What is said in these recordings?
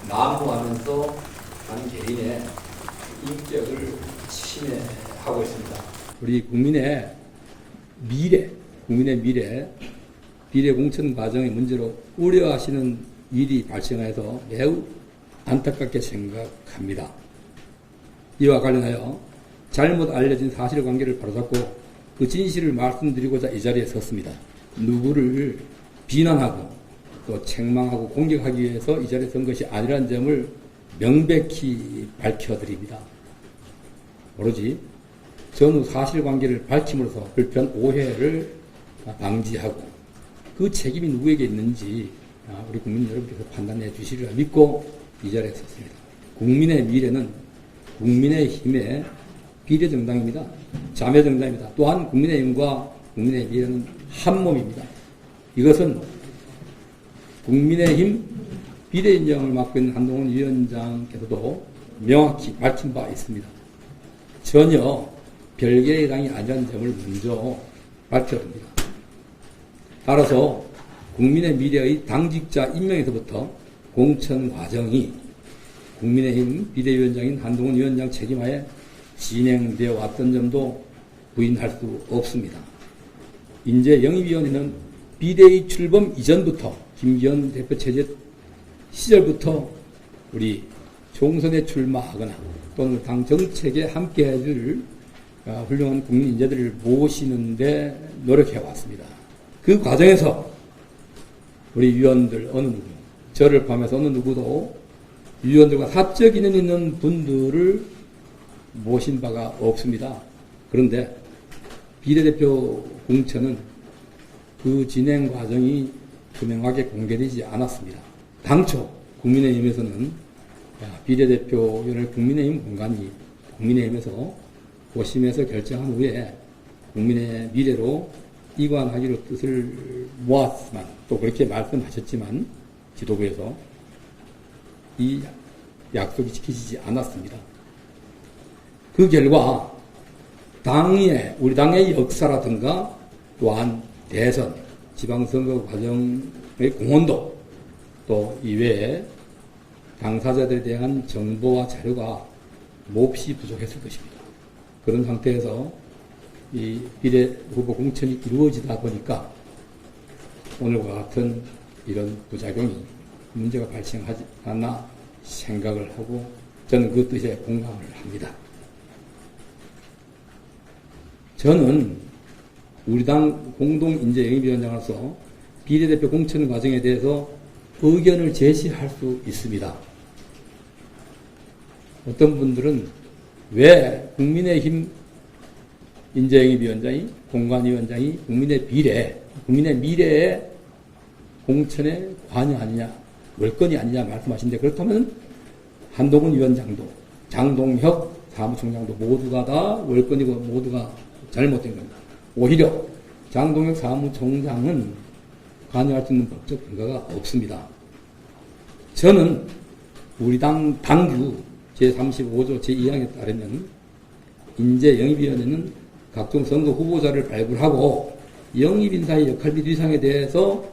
난무하면서 한 개인의 인격을 침해하고 있습니다. 우리 국민의 미래 공천 과정의 문제로 우려하시는 일이 발생해서 매우 안타깝게 생각합니다. 이와 관련하여 잘못 알려진 사실관계를 바로잡고 그 진실을 말씀드리고자 이 자리에 섰습니다. 누구를 비난하고 또 책망하고 공격하기 위해서 이 자리에 선 것이 아니라는 점을 명백히 밝혀드립니다. 오로지 전후 사실관계를 밝힘으로써 불편 오해를 방지하고 그 책임이 누구에게 있는지 우리 국민 여러분께서 판단해 주시리라 믿고 이 자리에 섰습니다. 국민의 미래는 국민의힘의 비례정당입니다. 자매정당입니다. 또한 국민의힘과 국민의 미래는 한 몸입니다. 이것은 국민의힘 비례위원장을 맡고 있는 한동훈 위원장께서도 명확히 밝힌 바 있습니다. 전혀 별개의 당이 아니라는 점을 먼저 밝혀줍니다. 따라서 국민의 미래의 당직자 임명에서부터 공천 과정이 국민의힘 비대위원장인 한동훈 위원장 책임하에 진행되어 왔던 점도 부인할 수 없습니다. 인재영입위원회는 비대위 출범 이전부터 김기현 대표 체제 시절부터 우리 총선에 출마하거나 또는 당 정책에 함께 해줄 훌륭한 국민 인재들을 모시는데 노력해왔습니다. 그 과정에서 우리 위원들 어느 누구, 저를 포함해서 어느 누구도 위원들과 사적 인연 있는 분들을 모신 바가 없습니다. 그런데 비례대표 공천은 그 진행 과정이 투명하게 공개되지 않았습니다. 당초 국민의힘에서는 비례대표를 국민의힘 공간이 국민의힘에서 고심해서 결정한 후에 국민의 미래로 이관하기로 뜻을 모았지만 또 그렇게 말씀하셨지만 지도부에서 이 약속이 지켜지지 않았습니다. 그 결과 우리 당의 역사라든가 또한 대선, 지방선거 과정의 공헌도 또 이외에 당사자들에 대한 정보와 자료가 몹시 부족했을 것입니다. 그런 상태에서 이 비례 후보 공천이 이루어지다 보니까 오늘과 같은 이런 부작용이 문제가 발생하지 않나 생각을 하고 저는 그 뜻에 공감을 합니다. 저는 우리 당 공동인재영입위원장으로서 비례대표 공천 과정에 대해서 의견을 제시할 수 있습니다. 어떤 분들은 왜 국민의힘 인재영입위원장이 공관위원장이 국민의 미래에 공천에 관여하느냐 월권이 아니냐 말씀하시는데 그렇다면 한동훈 위원장도 장동혁 사무총장도 모두가 다 월권이고 모두가 잘못된 겁니다. 오히려 장동혁 사무총장은 관여할 수 있는 법적 근거가 없습니다. 저는 우리 당규 제35조 제2항에 따르면 인재영입위원회는 각종 선거 후보자를 발굴하고 영입인사의 역할 및 위상에 대해서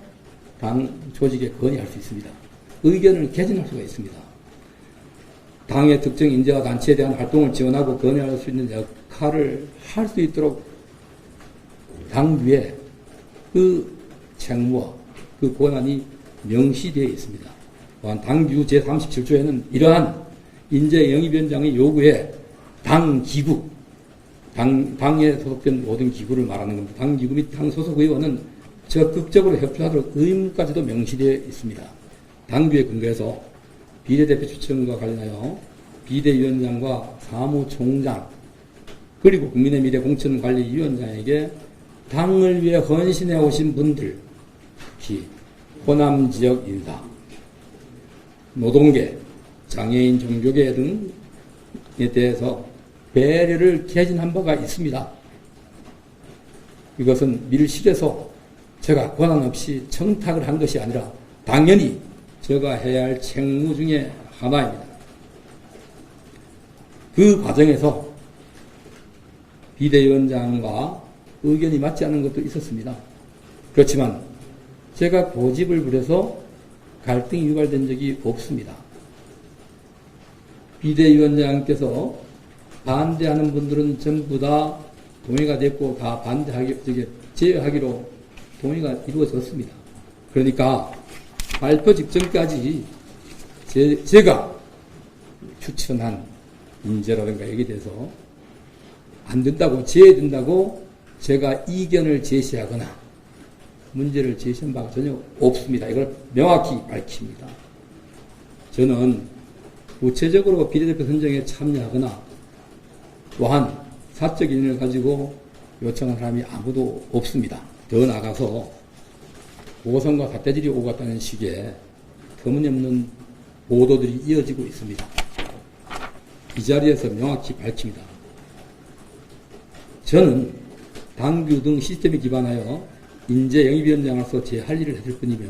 당 조직에 건의할 수 있습니다. 의견을 개진할 수가 있습니다. 당의 특정 인재와 단체에 대한 활동을 지원하고 건의할 수 있는 역할을 할 수 있도록 당규에 그 책무와 그 권한이 명시되어 있습니다. 또한 당규 제37조에는 이러한 인재영입위원장의 요구에 당기구, 당에 소속된 모든 기구를 말하는 겁니다. 당기구 및 당 소속 의원은 적극적으로 협조하도록 의무까지도 명시되어 있습니다. 당규에 근거해서 비례대표 추천과 관련하여 비대위원장과 사무총장 그리고 국민의 미래 공천관리위원장에게 당을 위해 헌신해 오신 분들, 특히 호남지역 인사, 노동계, 장애인 종교계 등에 대해서 배려를 개진한 바가 있습니다. 이것은 밀실에서 제가 권한 없이 청탁을 한 것이 아니라 당연히 제가 해야 할 책무 중에 하나입니다. 그 과정에서 비대위원장과 의견이 맞지 않는 것도 있었습니다. 그렇지만 제가 고집을 부려서 갈등이 유발된 적이 없습니다. 비대위원장께서 반대하는 분들은 전부 다 동의가 됐고 다 제외하기로 동의가 이루어졌습니다. 그러니까 발표 직전까지 제가 추천한 인재라든가 여기에 대해서 안 된다고, 제외된다고 제가 이견을 제시하거나 문제를 제시한 바가 전혀 없습니다. 이걸 명확히 밝힙니다. 저는 구체적으로 비례대표 선정에 참여하거나 또한 사적 인연을 가지고 요청한 사람이 아무도 없습니다. 더 나아가서 보선과 삿대질이 오고 갔다는 식의 터무니없는 보도들이 이어지고 있습니다. 이 자리에서 명확히 밝힙니다. 저는 당규 등 시스템에 기반하여 인재 영입위원장으로서 제 할 일을 했을 뿐이며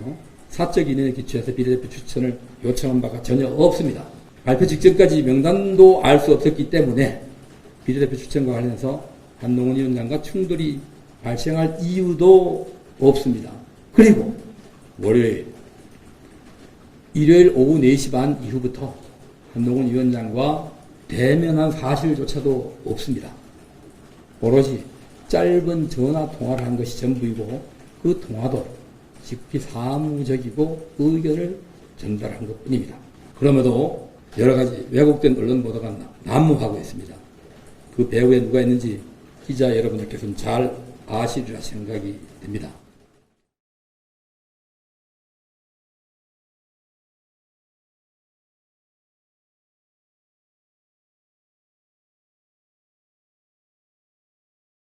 사적 인연에 기초해서 비례대표 추천을 요청한 바가 전혀 없습니다. 발표 직전까지 명단도 알 수 없었기 때문에 비례대표 추천과 관련해서 한동훈 위원장과 충돌이 발생할 이유도 없습니다. 그리고 일요일 오후 4시 반 이후부터 한동훈 위원장과 대면한 사실조차도 없습니다. 오로지 짧은 전화 통화를 한 것이 전부이고 그 통화도 지극히 사무적이고 의견을 전달한 것뿐입니다. 그럼에도 여러 가지 왜곡된 언론 보도가 난무하고 있습니다. 그 배후에 누가 있는지 기자 여러분들께서는 잘 아시리라 생각이 됩니다.